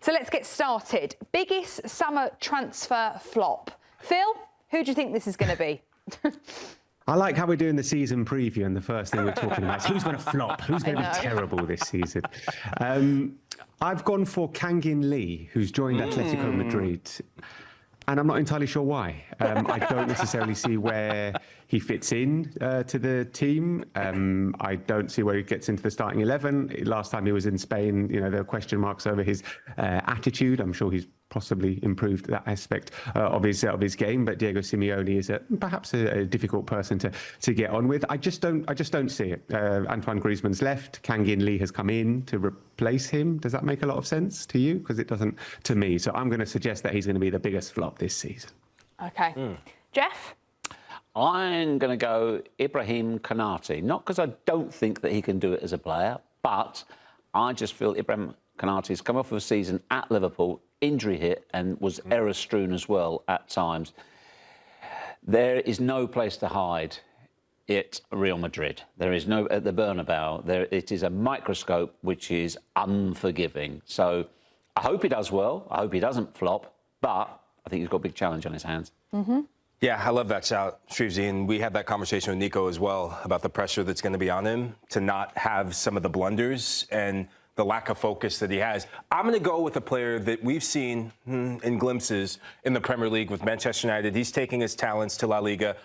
So let's get started. Biggest summer transfer flop. Phil, who do you think this is going to be? I like how we're doing the season preview, and the first thing we're talking about is who's going to flop, who's going to be terrible this season. I've gone for Kang-In Lee, who's joined Atletico Madrid, and I'm not entirely sure why. I don't necessarily see where he fits in to the team. I don't see where he gets into the starting 11. Last time he was in Spain, you know, there were question marks over his attitude. I'm sure he's possibly improved that aspect of his game, but Diego Simeone is perhaps a difficult person to get on with. I just don't see it. Antoine Griezmann's left. Kang-In Lee has come in to replace him. Does that make a lot of sense to you? Because it doesn't to me. So I'm going to suggest that he's going to be the biggest flop this season. Okay, Jeff. I'm going to go Ibrahim Konaté, not because I don't think that he can do it as a player, but I just feel Ibrahim Konaté's come off of a season at Liverpool, injury hit, and was error-strewn as well at times. There is no place to hide at Real Madrid. There is no, at the Bernabeu, it is a microscope which is unforgiving. So I hope he does well. I hope he doesn't flop, but I think he's got a big challenge on his hands. Yeah, I love that shout, Shreevesy, and we had that conversation with Nico as well about the pressure that's going to be on him to not have some of the blunders and the lack of focus that he has. I'm going to go with a player that we've seen in glimpses in the Premier League with Manchester United. He's taking his talents to La Liga.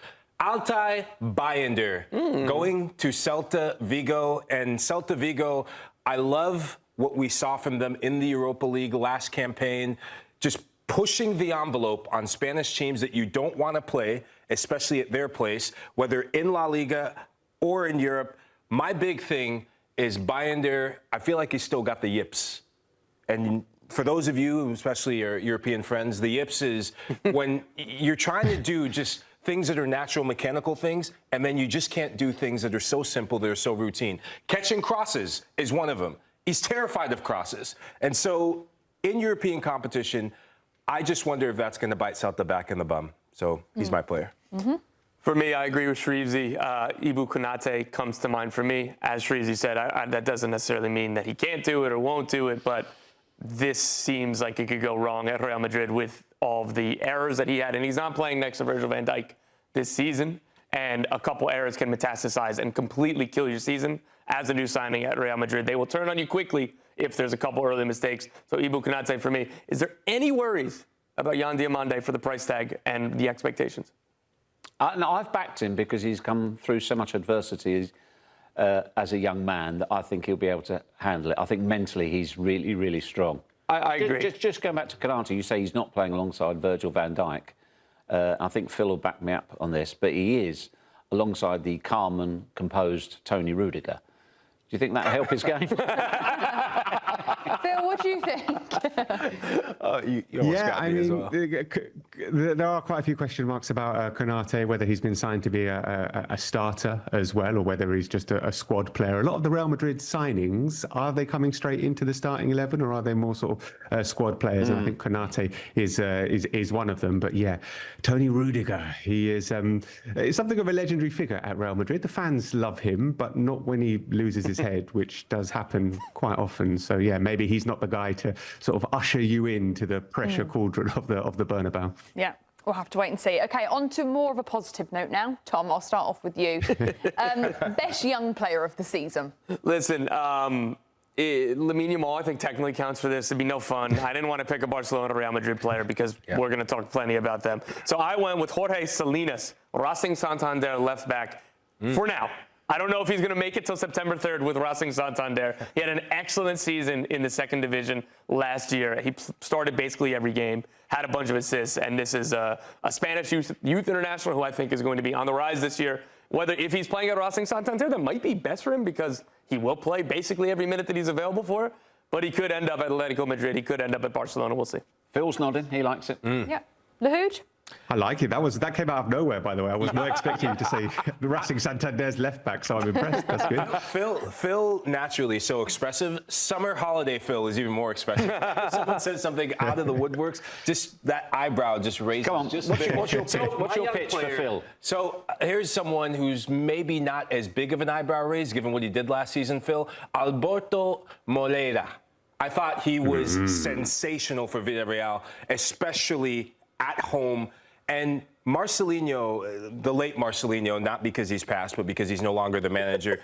Altay Bayindir, going to Celta Vigo. And Celta Vigo, I love what we saw from them in the Europa League last campaign, just pushing the envelope on Spanish teams that you don't want to play, especially at their place, whether in La Liga or in Europe. My big thing is Bayindir. I feel like he's still got the yips. And for those of you, especially your European friends, the yips is when you're trying to do just things that are natural mechanical things, and then you just can't do things that are so simple, that are so routine. Catching crosses is one of them. He's terrified of crosses. And so in European competition, I just wonder if that's going to bite Celta back in the bum. So he's my player. For me, I agree with Shreevesy. Ibu Konaté comes to mind for me. As Shreevesy said, that doesn't necessarily mean that he can't do it or won't do it, but this seems like it could go wrong at Real Madrid with all of the errors that he had. And he's not playing next to Virgil van Dijk this season, and a couple errors can metastasize and completely kill your season. As a new signing at Real Madrid, they will turn on you quickly if there's a couple early mistakes. So Ibu Konaté for me. Is there any worries about Yan Diomande for the price tag and the expectations? No, I've backed him because he's come through so much adversity as a young man that I think he'll be able to handle it. I think mentally he's really, really strong. I agree. Just going back to Konaté, you say he's not playing alongside Virgil van Dijk. I think Phil will back me up on this, but he is alongside the calm and composed Tony Rudiger. Do you think that'll help his game? Phil, what do you think? Yeah, I mean, there are quite a few question marks about Konaté, whether he's been signed to be a starter as well, or whether he's just a squad player. A lot of the Real Madrid signings, are they coming straight into the starting 11, or are they more sort of squad players? And I think Konaté is one of them. But yeah, Tony Rudiger, he is something of a legendary figure at Real Madrid. The fans love him, but not when he loses his head, which does happen quite often. So yeah, maybe he's not the guy to sort of usher you into the pressure cauldron of the Bernabeu. Yeah, we'll have to wait and see. OK, on to more of a positive note now. Tom, I'll start off with you. Best young player of the season? Listen, Lamine Yamal, I think technically counts for this. It'd be no fun. I didn't want to pick a Barcelona Real Madrid player because we're going to talk plenty about them. So I went with Jorge Salinas, Racing Santander left back, for now. I don't know if he's going to make it till September 3rd with Racing Santander. He had an excellent season in the second division last year. He started basically every game, had a bunch of assists, and this is a Spanish youth international who I think is going to be on the rise this year. If he's playing at Racing Santander, that might be best for him because he will play basically every minute that he's available for. But he could end up at Atletico Madrid. He could end up at Barcelona. We'll see. Phil's nodding. He likes it. Yeah. Lahoud? I like it. That came out of nowhere, by the way. I was not expecting you to say the Racing Santander's left back, so I'm impressed. That's good. Phil naturally so expressive. Summer holiday Phil is even more expressive. If someone says something out of the woodworks, just that eyebrow just raises. Come on, just what's your pitch for Phil? So here's someone who's maybe not as big of an eyebrow raise, given what he did last season, Phil. Alberto Moleiro. I thought he was sensational for Villarreal, especially at home. And Marcelinho, the late Marcelinho, not because he's passed, but because he's no longer the manager,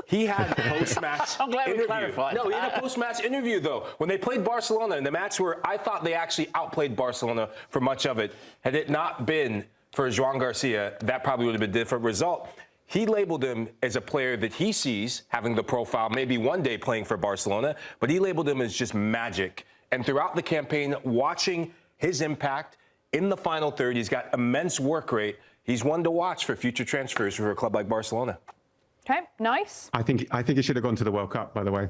he had a post-match I'm glad we interview. clarified No, he that. had a post-match interview, though. When they played Barcelona, in the match where I thought they actually outplayed Barcelona for much of it, had it not been for Joan Garcia, that probably would have been a different result. He labeled him as a player that he sees having the profile, maybe one day playing for Barcelona, but he labeled him as just magic. And throughout the campaign, watching his impact in the final third, he's got immense work rate. He's one to watch for future transfers for a club like Barcelona. Okay, nice. I think he should have gone to the World Cup, by the way.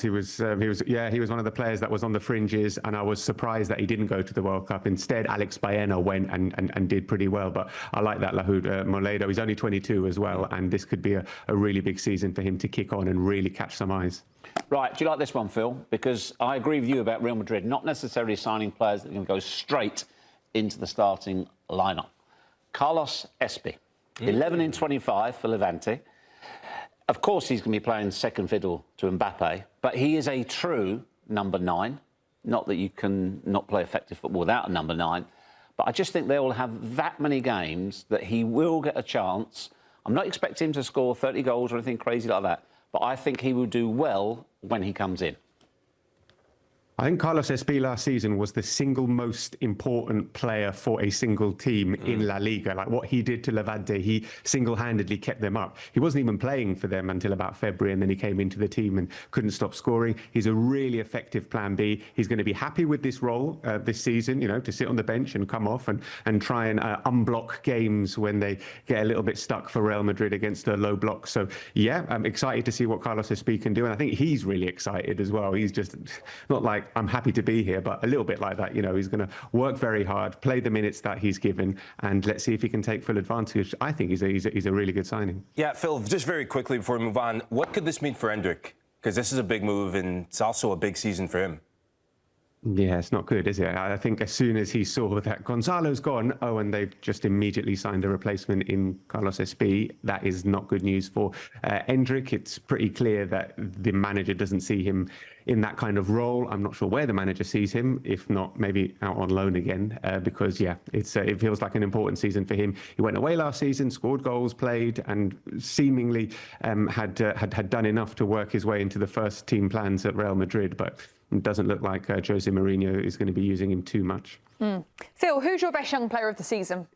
He was one of the players that was on the fringes, and I was surprised that he didn't go to the World Cup. Instead, Alex Baena went and did pretty well. But I like that Lahoud Moleiro. He's only 22 as well, and this could be a really big season for him to kick on and really catch some eyes. Right, do you like this one, Phil? Because I agree with you about Real Madrid, not necessarily signing players that can go straight into the starting lineup. Carlos Espí, 11 in 25 for Levante. Of course, he's going to be playing second fiddle to Mbappe, but he is a true number 9. Not that you can not play effective football without a number 9, but I just think they will have that many games that he will get a chance. I'm not expecting him to score 30 goals or anything crazy like that, but I think he will do well when he comes in. I think Carlos Espí last season was the single most important player for a single team in La Liga. Like what he did to Levante, he single-handedly kept them up. He wasn't even playing for them until about February, and then he came into the team and couldn't stop scoring. He's a really effective plan B. He's going to be happy with this role this season, you know, to sit on the bench and come off and try and unblock games when they get a little bit stuck for Real Madrid against a low block. So, yeah, I'm excited to see what Carlos Espí can do, and I think he's really excited as well. He's just not like, I'm happy to be here, but a little bit like that. You know, he's going to work very hard, play the minutes that he's given, and let's see if he can take full advantage. I think he's a really good signing. Yeah, Phil, just very quickly before we move on, what could this mean for Endrick? Because this is a big move, and it's also a big season for him. Yeah, it's not good, is it? I think as soon as he saw that Gonzalo's gone, and they've just immediately signed a replacement in Carlos Espí, that is not good news for Endrick. It's pretty clear that the manager doesn't see him in that kind of role. I'm not sure where the manager sees him, if not maybe out on loan again, because, yeah, it feels like an important season for him. He went away last season, scored goals, played, and seemingly had done enough to work his way into the first team plans at Real Madrid, but it doesn't look like Jose Mourinho is going to be using him too much. Phil, who's your best young player of the season?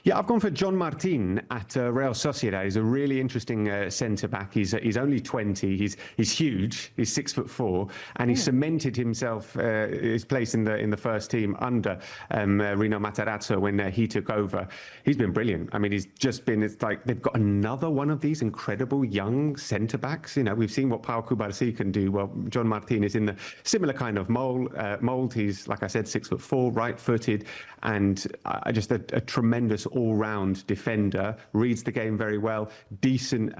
Yeah, I've gone for John Martín at Real Sociedad. He's a really interesting centre-back. He's only 20. He's huge. He's 6'4", and he cemented himself his place in the first team under Rino Matarazzo when he took over. He's been brilliant. I mean, he's just been. It's like they've got another one of these incredible young centre-backs. You know, we've seen what Pau Cubarsí can do. Well, John Martín is in the similar kind of mould. He's, like I said, 6'4", right-footed, and just a tremendous all-round defender, reads the game very well, decent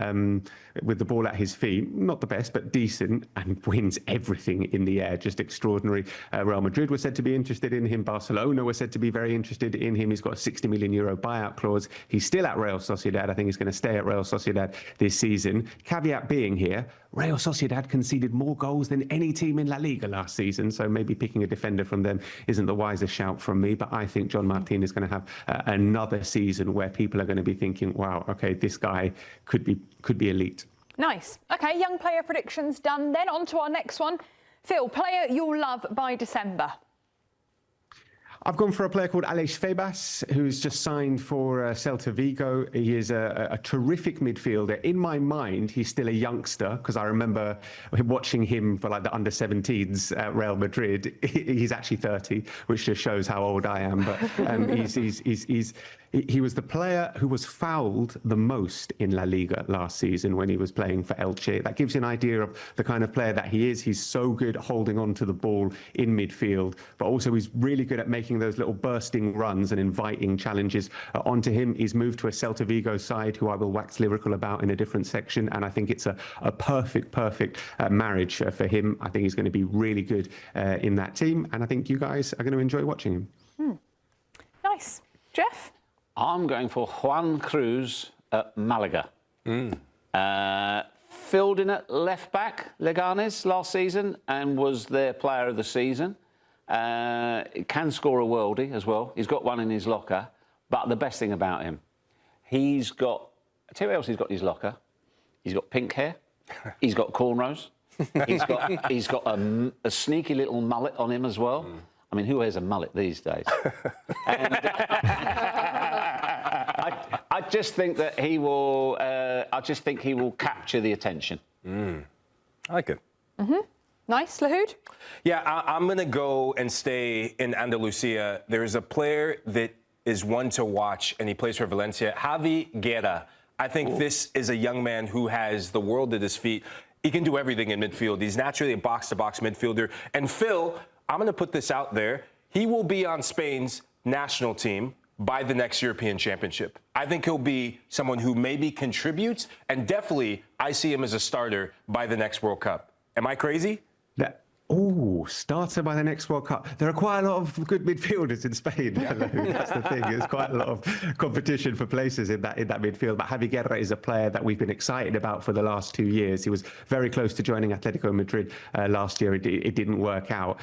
with the ball at his feet, not the best, but decent, and wins everything in the air, just extraordinary. Real Madrid were said to be interested in him. Barcelona were said to be very interested in him. He's got a 60 million euro buyout clause. He's still at Real Sociedad. I think he's going to stay at Real Sociedad this season. Caveat being here, Real Sociedad conceded more goals than any team in La Liga last season, so maybe picking a defender from them isn't the wisest shout from me, but I think John Martín is going to have another season where people are going to be thinking, wow, okay, this guy could be elite. Nice. Okay, young player predictions done. Then on to our next one. Phil, player you'll love by December. I've gone for a player called Aleix Febas, who's just signed for Celta Vigo. He is a terrific midfielder. In my mind, he's still a youngster, because I remember watching him for like the under-17s at Real Madrid. He's actually 30, which just shows how old I am. But he was the player who was fouled the most in La Liga last season when he was playing for Elche. That gives you an idea of the kind of player that he is. He's so good at holding on to the ball in midfield, but also he's really good at making those little bursting runs and inviting challenges onto him. He's moved to a Celta Vigo side, who I will wax lyrical about in a different section, and I think it's a perfect marriage for him. I think he's going to be really good in that team, and I think you guys are going to enjoy watching him. Nice. Jeff? I'm going for Juan Cruz at Malaga. filled in at left-back, Leganes, last season, and was their player of the season. Can score a worldie as well. He's got one in his locker. But the best thing about him, he's got... I tell you what else he's got in his locker. He's got pink hair. He's got cornrows. He's got a sneaky little mullet on him as well. I mean, who has a mullet these days? And, I just think that he will. I just think he will capture the attention. I like it. Nice, Lahoud? Yeah, I'm going to go and stay in Andalusia. There is a player that is one to watch, and he plays for Valencia, Javi Guerra. I think this is a young man who has the world at his feet. He can do everything in midfield. He's naturally a box-to-box midfielder. And Phil, I'm going to put this out there. He will be on Spain's national team by the next European Championship. I think he'll be someone who maybe contributes, and definitely I see him as a starter by the next World Cup. Am I crazy? Starter by the next World Cup. There are quite a lot of good midfielders in Spain. That's the thing. There's quite a lot of competition for places in that midfield. But Javi Guerra is a player that we've been excited about for the last 2 years. He was very close to joining Atletico Madrid last year. It didn't work out.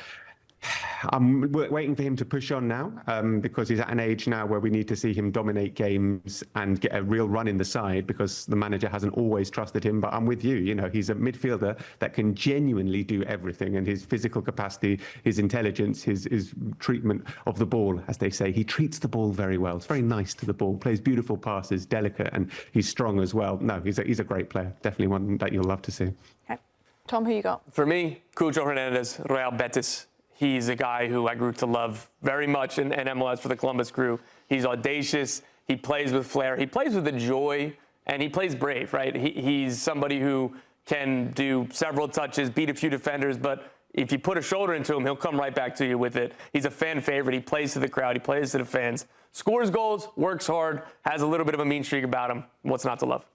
I'm waiting for him to push on now because he's at an age now where we need to see him dominate games and get a real run in the side because the manager hasn't always trusted him. But I'm with you. You know, he's a midfielder that can genuinely do everything, and his physical capacity, his intelligence, his treatment of the ball, as they say, he treats the ball very well. It's very nice to the ball, plays beautiful passes, delicate, and he's strong as well. No, he's a great player. Definitely one that you'll love to see. Okay. Tom, who you got? For me, Cucho Hernández, Real Betis. He's a guy who I grew to love very much in MLS for the Columbus Crew. He's audacious. He plays with flair. He plays with a joy, and he plays brave, right? He's somebody who can do several touches, beat a few defenders, but if you put a shoulder into him, he'll come right back to you with it. He's a fan favorite. He plays to the crowd. He plays to the fans. Scores goals, works hard, has a little bit of a mean streak about him. What's not to love?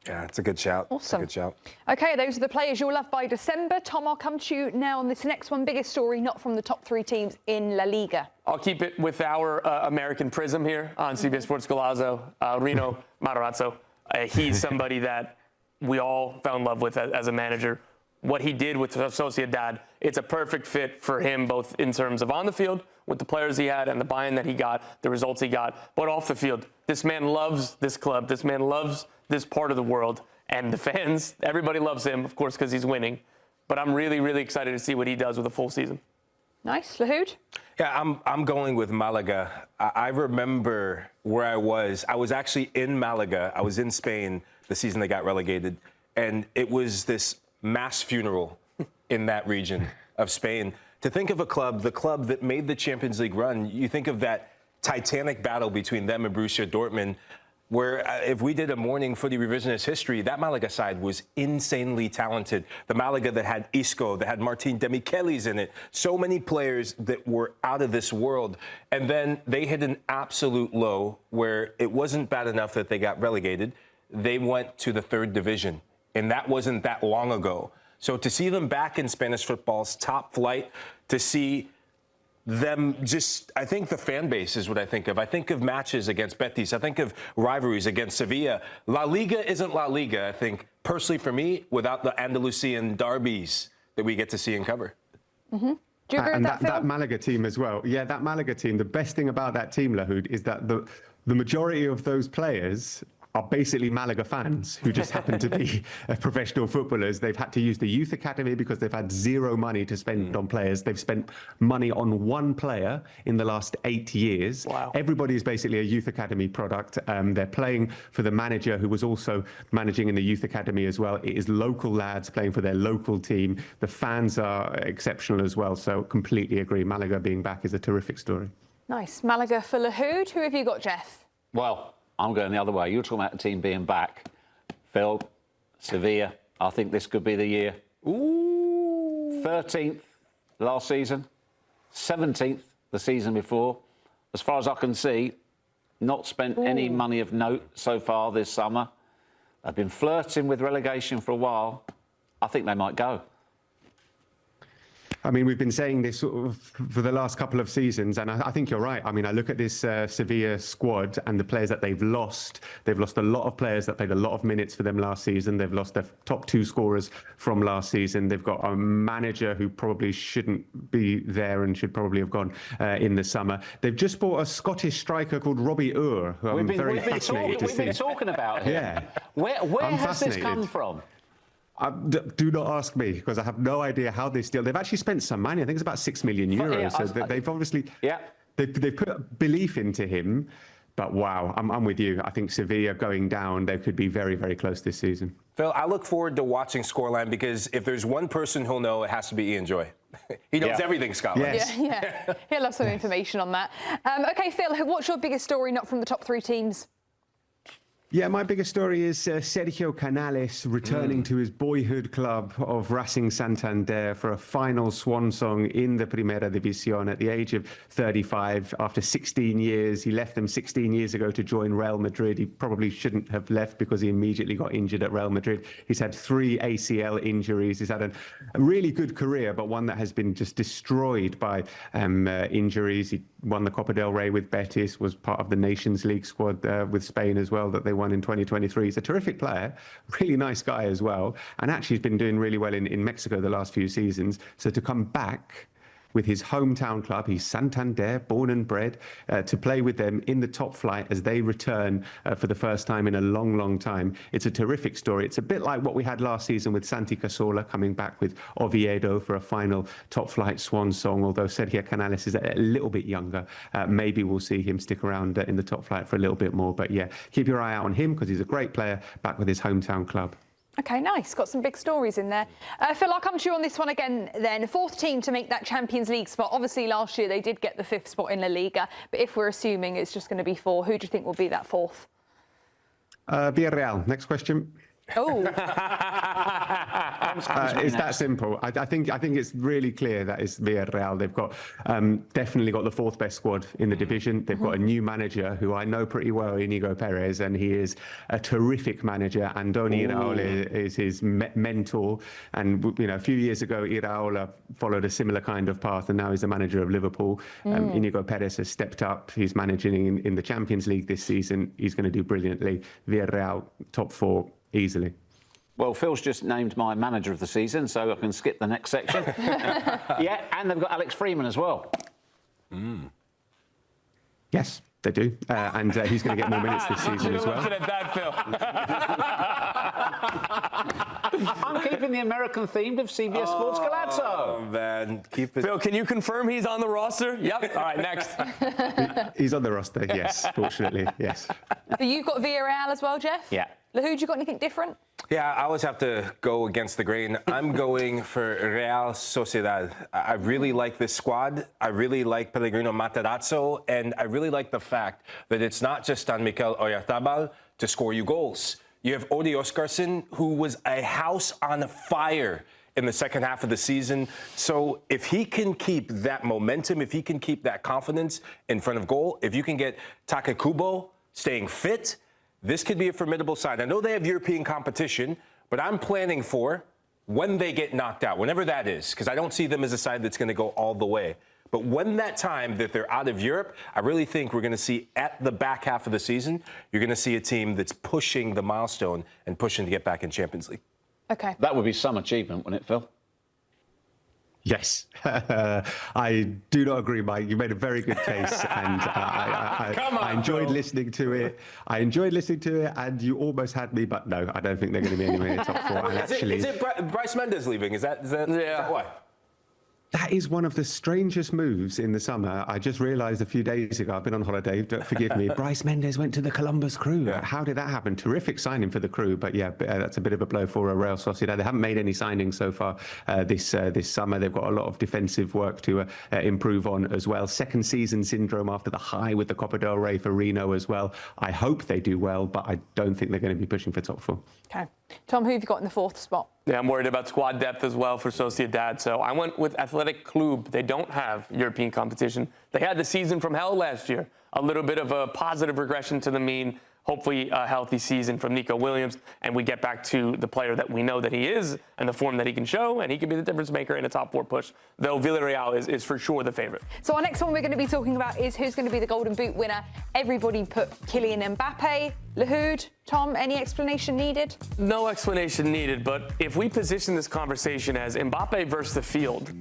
Yeah, it's a good shout. Awesome. It's a good shout. OK, those are the players you'll love by December. Tom, I'll come to you now on this next one. Biggest story, not from the top 3 teams in La Liga. I'll keep it with our American prism here on CBS Sports Golazo, Rino Matarazzo. He's somebody that we all fell in love with as a manager. What he did with Sociedad, it's a perfect fit for him, both in terms of on the field, with the players he had and the buy-in that he got, the results he got, but off the field. This man loves this club. This man loves this part of the world. And the fans, everybody loves him, of course, because he's winning. But I'm really, really excited to see what he does with a full season. Nice. Lahoud? Yeah, I'm going with Malaga. I remember where I was. I was actually in Malaga. I was in Spain the season they got relegated. And it was this mass funeral in that region of Spain. To think of a club, the club that made the Champions League run, you think of that titanic battle between them and Borussia Dortmund, where if we did a morning footy revisionist history, that Malaga side was insanely talented. The Malaga that had Isco, that had Martín Demichelis in it, so many players that were out of this world. And then they hit an absolute low where it wasn't bad enough that they got relegated. They went to the 3rd division, and that wasn't that long ago. So to see them back in Spanish football's top flight, to see them just, I think the fan base is what I think of. I think of matches against Betis. I think of rivalries against Sevilla. La Liga isn't La Liga, I think, personally for me, without the Andalusian derbies that we get to see and cover. Mm-hmm. Do you agree with that, Phil? That Malaga team as well. Yeah, that Malaga team, the best thing about that team, Lahoud, is that the majority of those players are basically Malaga fans who just happen to be professional footballers. They've had to use the youth academy because they've had zero money to spend on players. They've spent money on one player in the last 8 years. Wow. Everybody is basically a youth academy product. They're playing for the manager who was also managing in the youth academy as well. It is local lads playing for their local team. The fans are exceptional as well. So completely agree. Malaga being back is a terrific story. Nice. Malaga for Lahoud. Who have you got, Jeff? Well, I'm going the other way. You're talking about the team being back. Phil, Sevilla, I think this could be the year. Ooh. 13th last season, 17th the season before. As far as I can see, not spent any money of note so far this summer. They've been flirting with relegation for a while. I think they might go. I mean, we've been saying this sort of for the last couple of seasons, and I think you're right. I mean, I look at this Sevilla squad and the players that they've lost. They've lost a lot of players that played a lot of minutes for them last season. They've lost their top 2 scorers from last season. They've got a manager who probably shouldn't be there and should probably have gone in the summer. They've just bought a Scottish striker called Robbie Ure, who I'm very fascinated to see. We've been talking about him. Yeah. Where I'm has this fascinated. come from? Do not ask me, because I have no idea how this deal. They've actually spent some money. I think it's about 6 million euros. Yeah, so they've obviously Yeah. they've put belief into him. But wow, I'm with you. I think Sevilla going down, they could be very, very close this season. Phil, I look forward to watching Scoreline, because if there's one person who'll know, it has to be Ian Joy. He knows everything Scotland. Yes. Yeah. He'll have some information on that. OK, Phil, what's your biggest story not from the top 3 teams? Yeah, my biggest story is Sergio Canales returning to his boyhood club of Racing Santander for a final swan song in the Primera División at the age of 35. After 16 years, he left them 16 years ago to join Real Madrid. He probably shouldn't have left, because he immediately got injured at Real Madrid. He's had 3 ACL injuries. He's had a really good career, but one that has been just destroyed by injuries. He won the Copa del Rey with Betis, was part of the Nations League squad with Spain as well that they won in 2023. He's a terrific player, really nice guy as well, and actually has been doing really well in Mexico the last few seasons. So to come back with his hometown club, he's Santander, born and bred, to play with them in the top flight as they return for the first time in a long, long time. It's a terrific story. It's a bit like what we had last season with Santi Cazorla coming back with Oviedo for a final top flight swan song, although Sergio Canales is a little bit younger. Maybe we'll see him stick around in the top flight for a little bit more. But yeah, keep your eye out on him, because he's a great player back with his hometown club. OK, nice. Got some big stories in there. Phil, I'll come to you on this one again then. 4th team to make that Champions League spot. Obviously, last year they did get the 5th spot in La Liga. But if we're assuming it's just going to be 4, who do you think will be that 4th? Villarreal. Next question. Oh. It's that simple. I think it's really clear that it's Villarreal. They've got definitely got the 4th best squad in the division. They've got a new manager who I know pretty well, Inigo Perez, and he is a terrific manager. Andoni Iraola is his mentor, and a few years ago Iraola followed a similar kind of path, and now he's the manager of Liverpool. Inigo Perez has stepped up. He's managing in the Champions League this season. He's going to do brilliantly. Villarreal top 4 easily. Well, Phil's just named my manager of the season, so I can skip the next section. Yeah, and they've got Alex Freeman as well. Yes, they do. And he's going to get more minutes this season as well. Looking at that, Phil. I'm keeping the American themed of CBS Sports Galazzo. Oh, man. Keep it. Phil, can you confirm he's on the roster? Yep. All right, next. He's on the roster, yes, fortunately, yes. So you've got Villarreal as well, Geoff? Yeah. Lahoud, you got anything different? Yeah, I always have to go against the grain. I'm going for Real Sociedad. I really like this squad. I really like Pellegrino Matarazzo, and I really like the fact that it's not just on Mikel Oyarzabal to score you goals. You have Odi Oscarsson, who was a house on fire in the second half of the season. So if he can keep that momentum, if he can keep that confidence in front of goal, if you can get Takekubo staying fit, this could be a formidable side. I know they have European competition, but I'm planning for when they get knocked out, whenever that is, because I don't see them as a side that's going to go all the way. But when that time that they're out of Europe, I really think we're going to see at the back half of the season, you're going to see a team that's pushing the milestone and pushing to get back in Champions League. OK. That would be some achievement, wouldn't it, Phil? Yes, I do not agree, Mike. You made a very good case, and I enjoyed listening to it. And you almost had me, but no, I don't think they're going to be anywhere in the top 4. And actually, is it Bryce Mendes leaving? Is that why? That is one of the strangest moves in the summer. I just realised a few days ago, I've been on holiday, forgive me, Bryce Mendes went to the Columbus Crew. Yeah. How did that happen? Terrific signing for the Crew, but yeah, that's a bit of a blow for Real Sociedad. They haven't made any signings so far this summer. They've got a lot of defensive work to improve on as well. Second season syndrome after the high with the Copa del Rey for Reno as well. I hope they do well, but I don't think they're going to be pushing for top 4. OK. Tom, who have you got in the 4th spot? Yeah, I'm worried about squad depth as well for Sociedad. So I went with Athletic Club. They don't have European competition. They had the season from hell last year. A little bit of a positive regression to the mean. hopefully a healthy season from Nico Williams, and we get back to the player that we know that he is and the form that he can show, and he can be the difference maker in a top 4 push, though Villarreal is for sure the favourite. So our next one we're going to be talking about is who's going to be the Golden Boot winner. Everybody put Kylian Mbappe. Lahoud, Tom, any explanation needed? No explanation needed, but if we position this conversation as Mbappe versus the field,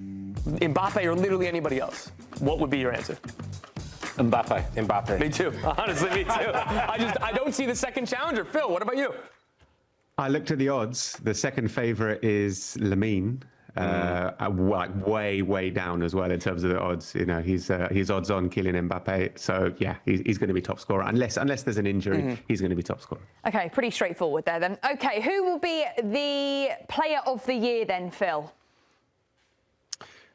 Mbappe or literally anybody else, what would be your answer? Mbappe. Me too. Honestly, me too. I don't see the second challenger. Phil, what about you? I looked at the odds. The second favourite is Lamine. Like way down as well in terms of the odds. You know, he's odds on Kylian Mbappe. So yeah, he's going to be top scorer unless there's an injury. He's going to be top scorer. Okay, pretty straightforward there then. Okay, who will be the player of the year then, Phil?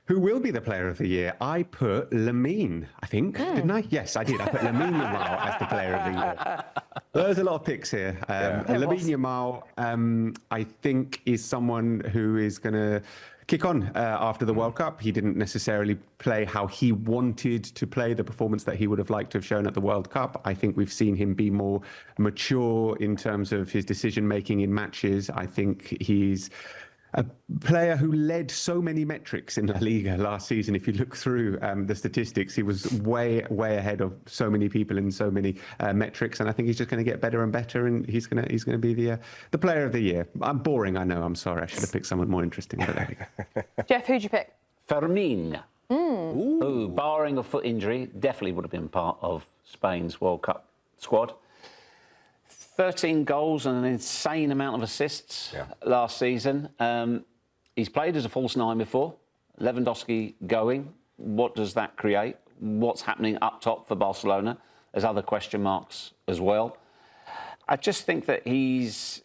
Who will be the player of the year? I put Lamine, I think, didn't I? Yes, I did. I put Lamine Yamal as the player of the year. There's a lot of picks here. Lamine Yamal, I think, is someone who is going to kick on after the World Cup. He didn't necessarily play how he wanted to play, the performance that he would have liked to have shown at the World Cup. I think we've seen him be more mature in terms of his decision-making in matches. I think he's a player who led so many metrics in La Liga last season. If you look through the statistics, he was way ahead of so many people in so many metrics, and I think he's just going to get better and better, and he's going to be the player of the year. I'm boring, I know. I'm sorry. I should have picked someone more interesting. But there we go. Jeff, who'd you pick? Fermin. Who, barring a foot injury, definitely would have been part of Spain's World Cup squad. 13 goals and an insane amount of assists last season. He's played as a false 9 before. Lewandowski going. What does that create? What's happening up top for Barcelona? There's other question marks as well. I just think that he's...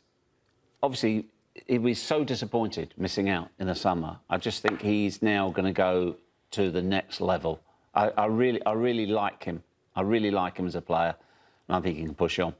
Obviously, he was so disappointed missing out in the summer. I just think he's now going to go to the next level. I really like him. I really like him as a player, and I think he can push on.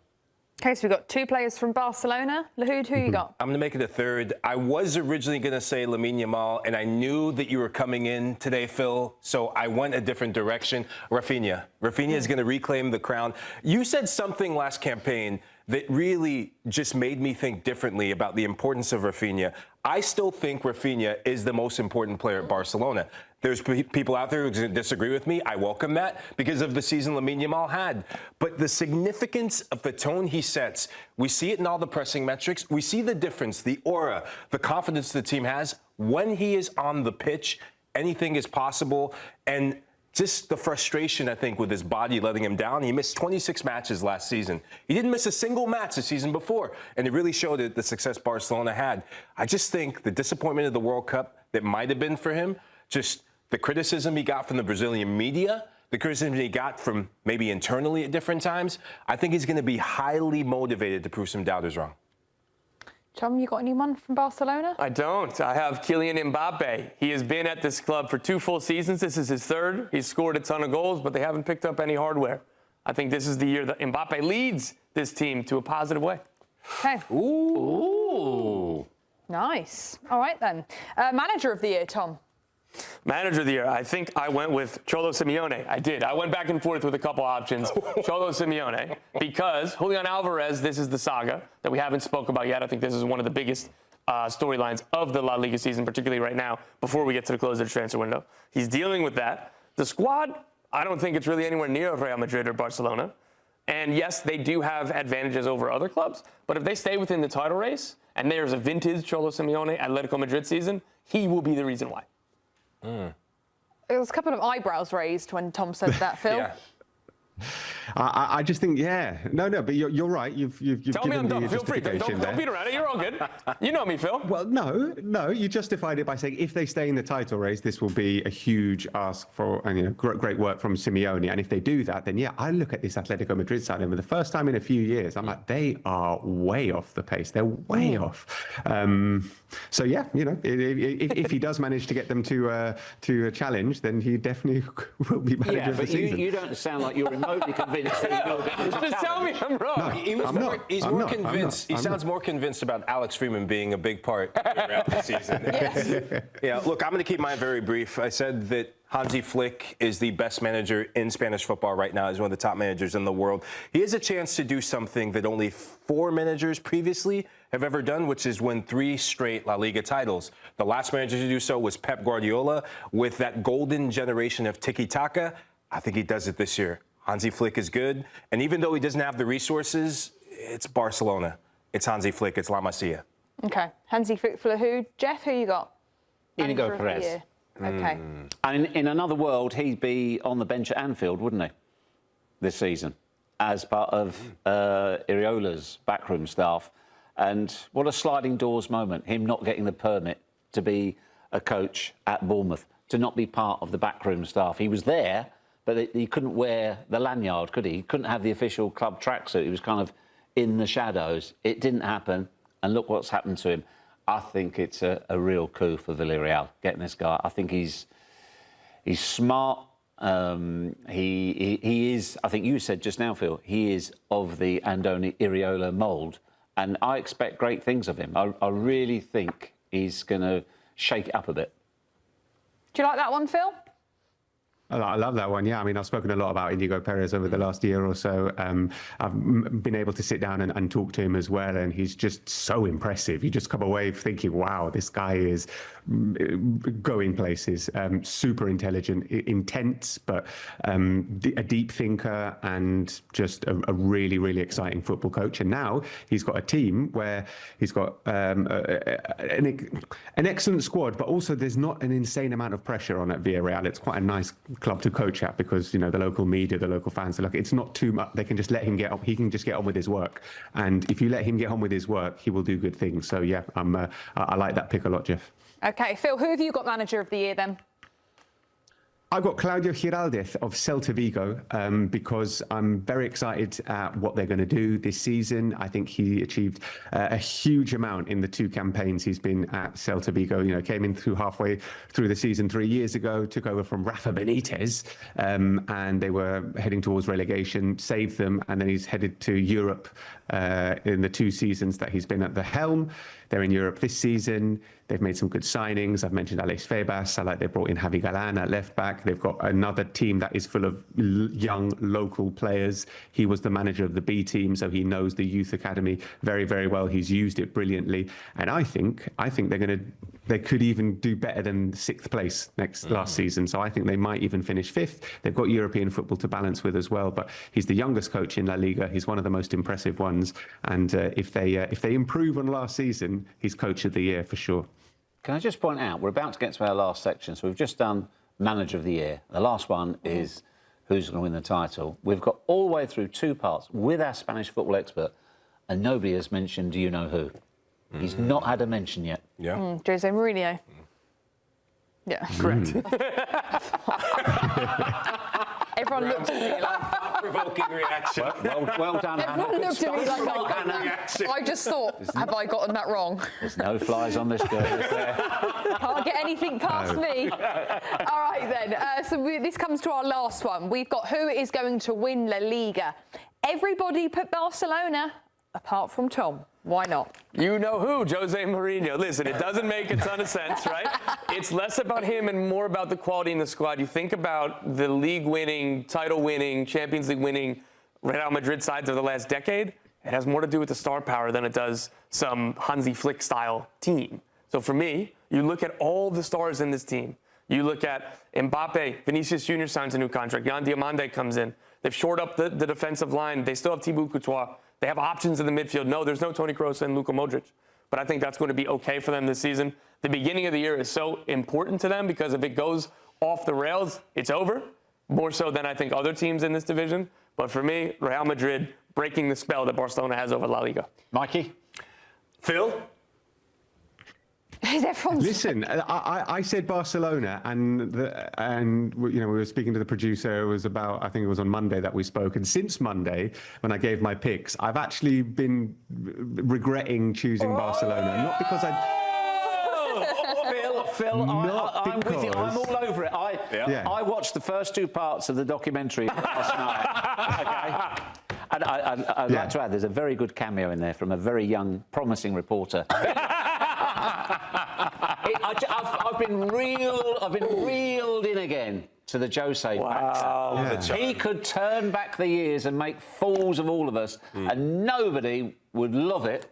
Okay, so we've got 2 players from Barcelona. Lahoud, who you got? I'm going to make it a third. I was originally going to say Lamine Yamal, and I knew that you were coming in today, Phil, so I went a different direction. Rafinha. Rafinha is going to reclaim the crown. You said something last campaign that really just made me think differently about the importance of Rafinha. I still think Rafinha is the most important player at Barcelona. There's people out there who disagree with me. I welcome that because of the season Lamine Yamal had. But the significance of the tone he sets, we see it in all the pressing metrics. We see the difference, the aura, the confidence the team has. When he is on the pitch, anything is possible. And just the frustration, I think, with his body letting him down. He missed 26 matches last season. He didn't miss a single match the season before, and it really showed it, the success Barcelona had. I just think the disappointment of the World Cup that might have been for him, just the criticism he got from the Brazilian media, the criticism he got from maybe internally at different times, I think he's going to be highly motivated to prove some doubters wrong. Tom, you got anyone from Barcelona? I don't. I have Kylian Mbappe. He has been at this club for 2 full seasons. This is his 3rd. He's scored a ton of goals, but they haven't picked up any hardware. I think this is the year that Mbappe leads this team to a positive way. Okay. Ooh. Nice. All right, then. Manager of the year, Tom. Manager of the year, I think I went with Cholo Simeone. I did. I went back and forth with a couple options. Cholo Simeone, because Julian Alvarez, this is the saga that we haven't spoke about yet. I think this is one of the biggest storylines of the La Liga season, particularly right now, before we get to the close of the transfer window. He's dealing with that. The squad, I don't think it's really anywhere near Real Madrid or Barcelona. And yes, they do have advantages over other clubs, but if they stay within the title race, and there's a vintage Cholo Simeone Atletico Madrid season, he will be the reason why. There was a couple of eyebrows raised when Tom said that, Phil. Yeah. I just think, no, but you're right. You've Tell me given I'm the dumb. Feel free. Don't justification beat around it. You're all good. You know me, Phil. Well, no, you justified it by saying if they stay in the title race, this will be a huge ask for, and great work from Simeone. And if they do that, then I look at this Atletico Madrid side, and for the first time in a few years, I'm like, they are way off the pace. They're way off. So if he does manage to get them to a challenge, then he definitely will be manager of the season. You don't sound like you're remotely convinced that you're going to Just tell me I'm wrong. He's more convinced. He sounds more convinced about Alex Freeman being a big part throughout the season. Yes. Yeah, look, I'm going to keep mine very brief. I said that Hansi Flick is the best manager in Spanish football right now. He's one of the top managers in the world. He has a chance to do something that only 4 managers previously have ever done, which is win 3 straight La Liga titles. The last manager to do so was Pep Guardiola. With that golden generation of tiki-taka, I think he does it this year. Hansi Flick is good. And even though he doesn't have the resources, it's Barcelona. It's Hansi Flick. It's La Masia. Okay. Hansi Flick for who? Jeff, who you got? Inigo Manager of the Perez. year. Okay. And in another world, he'd be on the bench at Anfield, wouldn't he, this season, as part of Iriola's backroom staff. And what a sliding doors moment, him not getting the permit to be a coach at Bournemouth, to not be part of the backroom staff. He was there, but he couldn't wear the lanyard, could he? He couldn't have the official club tracksuit. He was kind of in the shadows. It didn't happen, and look what's happened to him. I think it's a real coup for Villarreal, getting this guy. I think he's smart. He is, I think you said just now, Phil, he is of the Andoni Iriola mould, and I expect great things of him. I really think he's going to shake it up a bit. Do you like that one, Phil? I love that one. Yeah, I mean, I've spoken a lot about Inigo Perez over the last year or so. I've been able to sit down and talk to him as well, and he's just so impressive. You just come away thinking, wow, this guy is going places. Super intelligent, intense, but a deep thinker, and just a really, really exciting football coach. And now he's got a team where he's got an excellent squad, but also there's not an insane amount of pressure on at Villarreal. It's quite a nice club to coach at, because, you know, the local media, the local fans are like, it's not too much. They can just let him get on. He can just get on with his work, and if you let him get on with his work, he will do good things. So yeah, I like that pick a lot, Jeff. Okay, Phil, who have you got manager of the year then? I've got Claudio Giraldez of Celta Vigo, because I'm very excited at what they're going to do this season. I think he achieved a huge amount in the 2 campaigns he's been at Celta Vigo. You know, came in through halfway through the season 3 years ago, took over from Rafa Benitez, and they were heading towards relegation, saved them, and then he's headed to Europe in the 2 seasons that he's been at the helm. They're in Europe this season. They've made some good signings. I've mentioned Aleix Febas. I like they brought in Javi Galan at left back. They've got another team that is full of young local players. He was the manager of the B team, so he knows the youth academy very, very well. He's used it brilliantly, and I think they could even do better than 6th place last season. So I think they might even finish 5th. They've got European football to balance with as well. But he's the youngest coach in La Liga. He's one of the most impressive ones. And if they improve on last season, he's coach of the year for sure. Can I just point out, we're about to get to our last section, so we've just done Manager of the Year. The last one is who's going to win the title. We've got all the way through 2 parts with our Spanish football expert, and nobody has mentioned, do you know who? He's not had a mention yet. Yeah. Jose Mourinho. Yeah. Correct. Everyone looked at me like... Provoking reaction. Well done, Hannah. Everyone looked at me like reaction. I just thought, have I gotten that wrong? There's no flies on this girl, is there? Can't get anything past me. All right, then. This comes to our last one. We've got who is going to win La Liga. Everybody put Barcelona, apart from Tom. Why not? You know who, Jose Mourinho. Listen, it doesn't make a ton of sense, right? It's less about him and more about the quality in the squad. You think about the league-winning, title-winning, Champions League-winning Real Madrid sides of the last decade. It has more to do with the star power than it does some Hansi Flick-style team. So for me, you look at all the stars in this team. You look at Mbappe, Vinicius Jr. signs a new contract. Yan Diomande comes in. They've shored up the defensive line. They still have Thibaut Courtois. They have options in the midfield. No, there's no Toni Kroos and Luka Modric. But I think that's going to be okay for them this season. The beginning of the year is so important to them because if it goes off the rails, it's over. More so than I think other teams in this division. But for me, Real Madrid breaking the spell that Barcelona has over La Liga. Mikey? Phil? Listen, I said Barcelona, and you know, we were speaking to the producer. It was about, I think it was on Monday that we spoke, and since Monday, when I gave my picks, I've actually been regretting choosing Barcelona, not because Phil, I'm with you. I'm all over it. I watched the first 2 parts of the documentary last night. Okay. And I'd like to add, there's a very good cameo in there from a very young, promising reporter. I've been reeled in again to the Jose factor. He could turn back the years and make fools of all of us, and nobody would love it.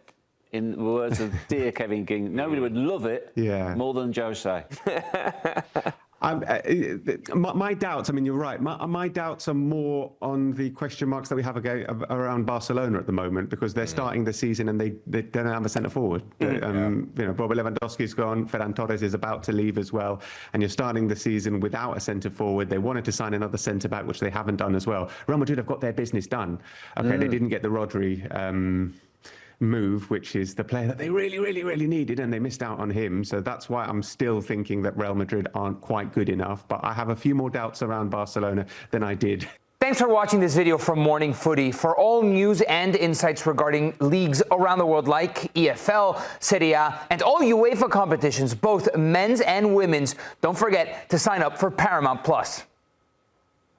In the words of dear Kevin King, nobody would love it more than Jose. My doubts, I mean, you're right. My doubts are more on the question marks that we have around Barcelona at the moment, because they're starting the season and they don't have a centre forward. You know, Robert Lewandowski's gone, Ferran Torres is about to leave as well, and you're starting the season without a centre forward. They wanted to sign another centre back, which they haven't done as well. Real Madrid have got their business done. Okay, they didn't get the Rodri move, which is the player that they really needed, and they missed out on him. So that's why I'm still thinking that Real Madrid aren't quite good enough. But I have a few more doubts around Barcelona than I did. Thanks for watching this video from Morning Footy. For all news and insights regarding leagues around the world like EFL, Serie A, and all UEFA competitions, both men's and women's, don't forget to sign up for Paramount Plus.